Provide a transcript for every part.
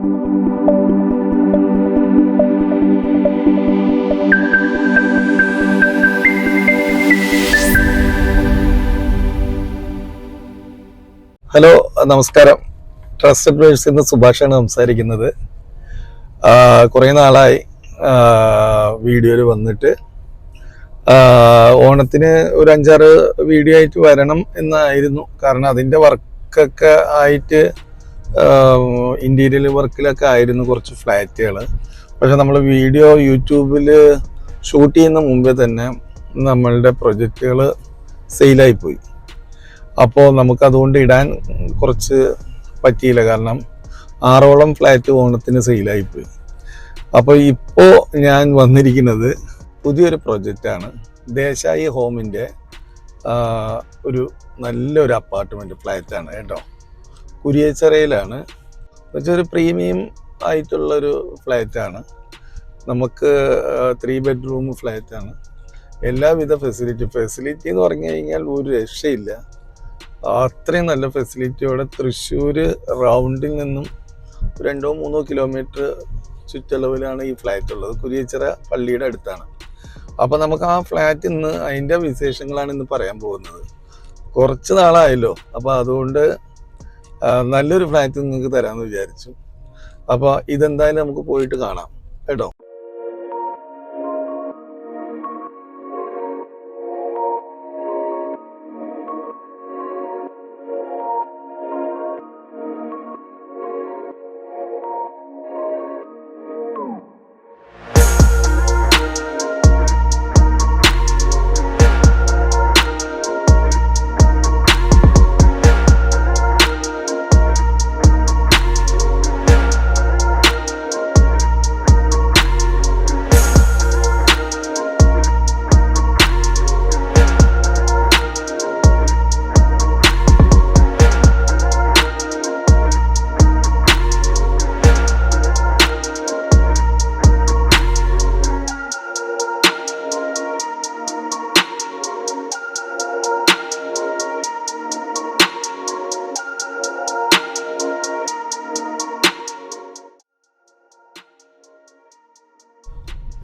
Hello, നമസ്കാരം. Trusted വേഴ്സിൽ നിന്ന് സുഭാഷാണ് സംസാരിക്കുന്നത്. കുറേ നാളായി വീഡിയോയിൽ വന്നിട്ട്. ഓണത്തിന് ഒരു 5-6 വീഡിയോ ആയിട്ട് വരണം എന്നായിരുന്നു. കാരണം അതിൻ്റെ വർക്കൊക്കെ ആയിട്ട് ഇൻറ്റീരിയൽ വർക്കിലൊക്കെ ആയിരുന്നു കുറച്ച് ഫ്ലാറ്റുകൾ. പക്ഷെ നമ്മൾ വീഡിയോ യൂട്യൂബിൽ ഷൂട്ട് ചെയ്യുന്ന മുമ്പേ തന്നെ നമ്മളുടെ പ്രൊജക്റ്റുകൾ സെയിലായിപ്പോയി. അപ്പോൾ നമുക്കതുകൊണ്ട് ഇടാൻ കുറച്ച് പറ്റിയില്ല. കാരണം 6ഓളം ഫ്ലാറ്റ് ഓണത്തിന് സെയിലായിപ്പോയി. അപ്പോൾ ഇപ്പോൾ ഞാൻ വന്നിരിക്കുന്നത് പുതിയൊരു പ്രൊജക്റ്റാണ്. ദേശായി ഹോമിൻ്റെ ഒരു നല്ലൊരു അപ്പാർട്ട്മെൻറ്റ് ഫ്ലാറ്റാണ് കേട്ടോ. കുരിയച്ചിറയിലാണ്. ഒരു പ്രീമിയം ആയിട്ടുള്ളൊരു ഫ്ലാറ്റാണ്. നമുക്ക് 3 ബെഡ്റൂം ഫ്ലാറ്റാണ്. എല്ലാവിധ ഫെസിലിറ്റി എന്ന് പറഞ്ഞു കഴിഞ്ഞാൽ ഒരു രക്ഷയില്ല. അത്രയും നല്ല ഫെസിലിറ്റിയോടെ തൃശ്ശൂർ റൗണ്ടിൽ നിന്നും 2-3 കിലോമീറ്റർ ചുറ്റളവിലാണ് ഈ ഫ്ലാറ്റ് ഉള്ളത്. കുരിയച്ചിറ പള്ളിയുടെ അടുത്താണ്. അപ്പോൾ നമുക്ക് ആ ഫ്ലാറ്റിൽ നിന്ന് അതിൻ്റെ വിശേഷങ്ങളാണ് ഇന്ന് പറയാൻ പോകുന്നത്. കുറച്ച് നാളായല്ലോ, അപ്പോൾ അതുകൊണ്ട് നല്ലൊരു ഫ്ലാറ്റ് നിങ്ങൾക്ക് തരാമെന്ന് വിചാരിച്ചു. അപ്പോൾ ഇതെന്തായാലും നമുക്ക് പോയിട്ട് കാണാം കേട്ടോ.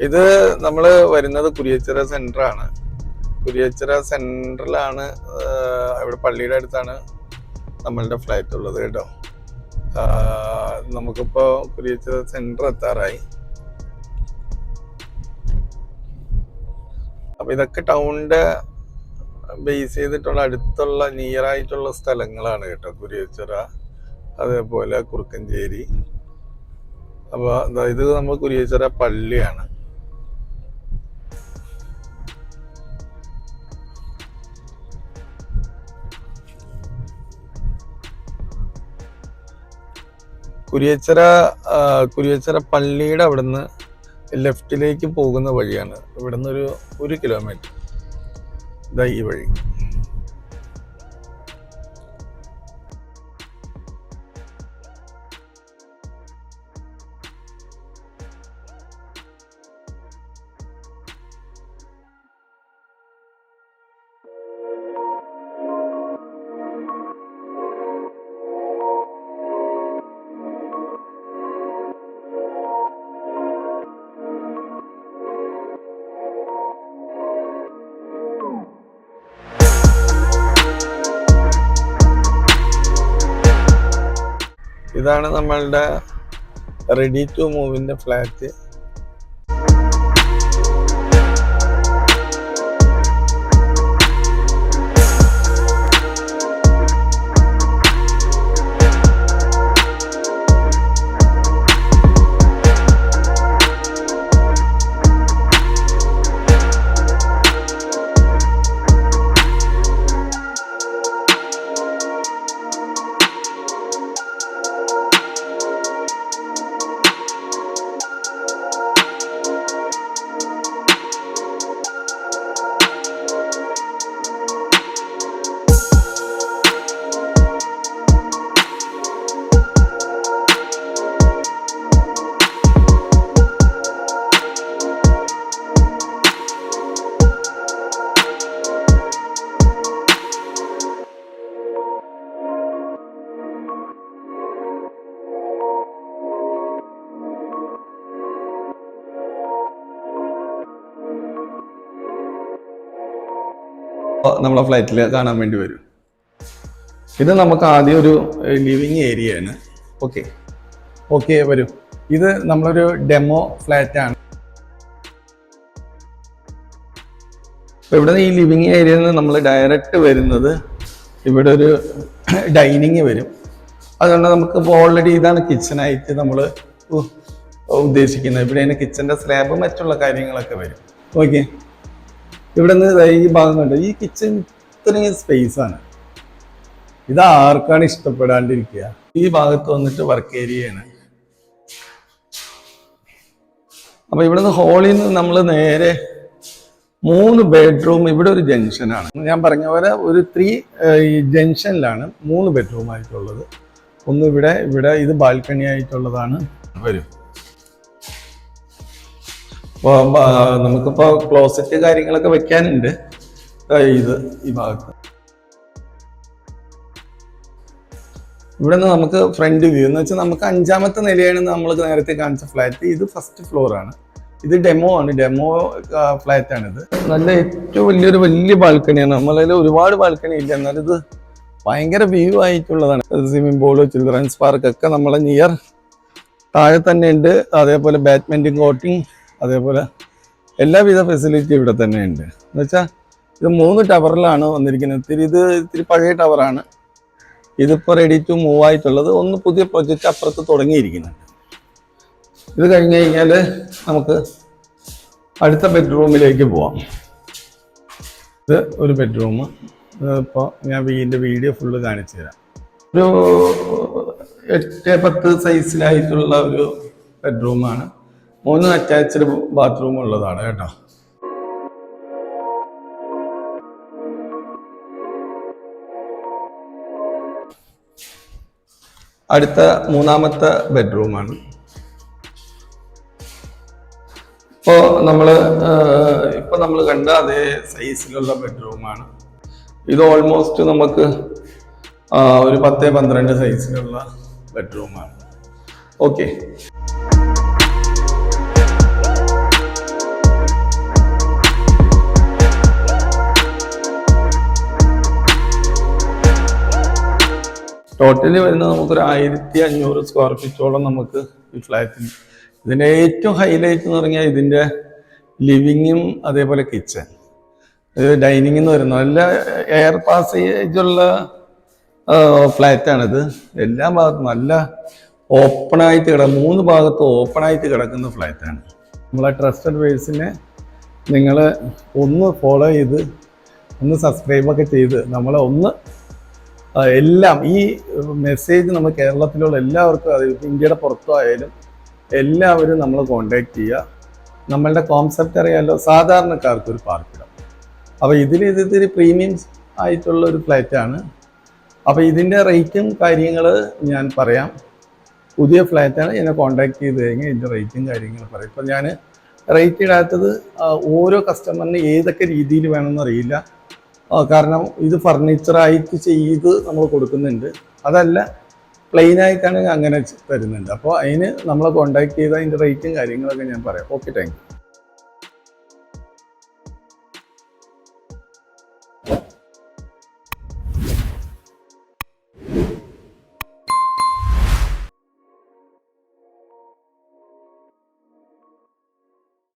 ഇത് നമ്മൾ വരുന്നത് കുരിയച്ചിറ സെൻറ്ററാണ്. കുരിയച്ചിറ സെൻറ്ററിലാണ്, ഇവിടെ പള്ളിയുടെ അടുത്താണ് നമ്മളുടെ ഫ്ലാറ്റ് ഉള്ളത് കേട്ടോ. നമുക്കിപ്പോൾ കുരിയച്ചിറ സെൻറ്റർ എത്താറായി. അപ്പം ഇതൊക്കെ ടൗണിൻ്റെ ബേസ് ചെയ്തിട്ടുള്ള അടുത്തുള്ള നിയറായിട്ടുള്ള സ്ഥലങ്ങളാണ് കേട്ടോ. കുരിയച്ചിറ, അതേപോലെ കുറുക്കഞ്ചേരി. അപ്പോൾ ഇത് നമ്മൾ കുരിയച്ചിറ പള്ളിയാണ്. കുരിയച്ചിറ പള്ളിയുടെ അവിടുന്ന് ലെഫ്റ്റിലേക്ക് പോകുന്ന വഴിയാണ്. ഇവിടുന്ന് ഒരു 1 കിലോമീറ്റർ ഇതാ ഈ വഴി. ഇതാണ് നമ്മളുടെ റെഡി ടു മൂവിൻ്റെ ഫ്ലാറ്റ്. നമ്മളെ ഫ്ലാറ്റിൽ കാണാൻ വേണ്ടി വരും. ഇത് നമുക്ക് ആദ്യം ഒരു ലിവിങ് ഏരിയയാണ്. ഓക്കെ വരും. ഇത് നമ്മളൊരു ഡെമോ ഫ്ലാറ്റാണ്. അപ്പോൾ ഇവിടെ നിന്ന് ഈ ലിവിങ് ഏരിയയിൽ നിന്ന് നമ്മൾ ഡയറക്റ്റ് വരുന്നത് ഇവിടെ ഒരു ഡൈനിങ് വരും. അതുകൊണ്ട് നമുക്ക് ഓൾറെഡി ഇതാണ് കിച്ചണായിട്ട് നമ്മൾ ഉദ്ദേശിക്കുന്നത്. ഇവിടെ കിച്ചൻ്റെ സ്ലാബ് മറ്റുള്ള കാര്യങ്ങളൊക്കെ വരും. ഓക്കെ, ഇവിടെ നിന്ന് ഈ ഭാഗം കണ്ടു. ഈ കിച്ചൺ ഇത്രയും സ്പേസാണ്. ഇത് ആർക്കാണ് ഇഷ്ടപ്പെടാണ്ടിരിക്കുക? ഈ ഭാഗത്ത് വന്നിട്ട് വർക്ക് ഏരിയയാണ്. അപ്പൊ ഇവിടുന്ന് ഹോളിൽ നിന്ന് നമ്മൾ നേരെ 3 ബെഡ്റൂം. ഇവിടെ ഒരു ജംഗ്ഷനാണ്. ഞാൻ പറഞ്ഞ പോലെ ഒരു 3 ജംഗ്ഷനിലാണ് 3 ബെഡ്റൂം ആയിട്ടുള്ളത്. ഒന്ന് ഇവിടെ ഇത് ബാൽക്കണി ആയിട്ടുള്ളതാണ് വരും. നമുക്കിപ്പോ ക്ലോസറ്റ് കാര്യങ്ങളൊക്കെ വെക്കാനുണ്ട്. ഇത് ഈ ഭാഗത്ത് ഇവിടെ നിന്ന് നമുക്ക് ഫ്രണ്ട് വ്യൂ എന്ന് വെച്ചാൽ നമുക്ക് 5ാമത്തെ നിലയാണ് നമ്മൾ നേരത്തെ കാണിച്ച ഫ്ലാറ്റ്. ഇത് ഫസ്റ്റ് ഫ്ലോർ ആണ്. ഇത് ഡെമോ ആണ്. ഡെമോ ഫ്ലാറ്റ് ആണിത്. നല്ല ഏറ്റവും വലിയ ബാൽക്കണിയാണ്. നമ്മളതിൽ ഒരുപാട് ബാൽക്കണി ഇല്ല, എന്നാലും ഇത് ഭയങ്കര വ്യൂ ആയിട്ടുള്ളതാണ്. സ്വിമ്മിംഗ് പൂള്, ചിൽഡ്രൻസ് പാർക്ക് ഒക്കെ നമ്മളെ നിയർ താഴെ തന്നെ ഉണ്ട്. അതേപോലെ ബാഡ്മിൻ്റൺ കോർട്ടിങ്, അതേപോലെ എല്ലാവിധ ഫെസിലിറ്റി ഇവിടെ തന്നെ ഉണ്ട്. എന്ന് വെച്ചാൽ ഇത് 3 ടവറിലാണ് വന്നിരിക്കുന്നത്. ഇത്തിരി പഴയ ടവറാണ്. ഇതിപ്പോൾ റെഡി ടു മൂവ് ആയിട്ടുള്ളത്. ഒന്ന് പുതിയ പ്രൊജക്റ്റ് അപ്പുറത്ത് തുടങ്ങിയിരിക്കുന്നുണ്ട്. ഇത് കഴിഞ്ഞ് കഴിഞ്ഞാൽ നമുക്ക് അടുത്ത ബെഡ്റൂമിലേക്ക് പോവാം. ഇത് ഒരു ബെഡ്റൂം. ഇപ്പോൾ ഞാൻ വീഡിയോ ഫുള്ള് കാണിച്ചു തരാം. ഒരു 8-10 സൈസിലായിട്ടുള്ള ഒരു ബെഡ്റൂമാണ്. 3 അറ്റാച്ച്ഡ് ബാത്റൂം ഉള്ളതാണ് കേട്ടോ. അടുത്ത 3ാമത്തെ ബെഡ്റൂമാണ്. ഇപ്പോൾ നമ്മൾ കണ്ട അതേ സൈസിലുള്ള ബെഡ്റൂമാണ്. ഇത് ഓൾമോസ്റ്റ് നമുക്ക് ഒരു 10-12 സൈസിലുള്ള ബെഡ്റൂമാണ്. ഓക്കെ, ടോട്ടലി വരുന്നത് നമുക്കൊരു 1500 സ്ക്വയർ ഫീറ്റോളം നമുക്ക് ഈ ഫ്ലാറ്റിന്. ഇതിൻ്റെ ഏറ്റവും ഹൈലൈറ്റ് എന്ന് പറഞ്ഞാൽ ഇതിൻ്റെ ലിവിങ്ങും അതേപോലെ കിച്ചൺ, ഡൈനിങ് എന്ന് പറയുന്നത് നല്ല എയർ പാസേജുള്ള ഫ്ലാറ്റാണിത്. എല്ലാ ഭാഗത്തും നല്ല ഓപ്പണായിട്ട് 3 ഭാഗത്തും ഓപ്പണായിട്ട് കിടക്കുന്ന ഫ്ലാറ്റാണ്. നമ്മളെ ട്രസ്റ്റഡ് വേഴ്സിനെ നിങ്ങൾ ഒന്ന് ഫോളോ ചെയ്ത് ഒന്ന് സബ്സ്ക്രൈബൊക്കെ ചെയ്ത് നമ്മളെ എല്ലാം ഈ മെസ്സേജ് നമ്മൾ കേരളത്തിലുള്ള എല്ലാവർക്കും, അത് ഇന്ത്യയുടെ പുറത്തായാലും എല്ലാവരും നമ്മളെ കോണ്ടാക്ട് ചെയ്യുക. നമ്മളുടെ കോൺസെപ്റ്റ് അറിയാമല്ലോ, സാധാരണക്കാർക്ക് ഒരു പാർപ്പിടം. അപ്പോൾ ഇതിരി പ്രീമിയം ആയിട്ടുള്ള ഒരു ഫ്ലാറ്റാണ്. അപ്പോൾ ഇതിൻ്റെ റേറ്റും കാര്യങ്ങൾ ഞാൻ പറയാം. പുതിയ ഫ്ലാറ്റാണ്. എന്നെ കോണ്ടാക്ട് ചെയ്ത് കഴിഞ്ഞാൽ ഇതിൻ്റെ റേറ്റും കാര്യങ്ങൾ പറയും. ഇപ്പോൾ ഞാൻ റേറ്റ് ഇടാത്തത് ഓരോ കസ്റ്റമറിന് ഏതൊക്കെ രീതിയിൽ വേണമെന്നറിയില്ല. കാരണം ഇത് ഫർണിച്ചറായിട്ട് ചെയ്ത് നമ്മൾ കൊടുക്കുന്നുണ്ട്. അതല്ല പ്ലെയിനായിട്ടാണെങ്കിൽ അങ്ങനെ തരുന്നുണ്ട്. അപ്പോൾ അതിന് നമ്മളെ കോണ്ടാക്ട് ചെയ്താൽ അതിൻ്റെ റേറ്റും കാര്യങ്ങളൊക്കെ ഞാൻ പറയാം. Okay, thank you.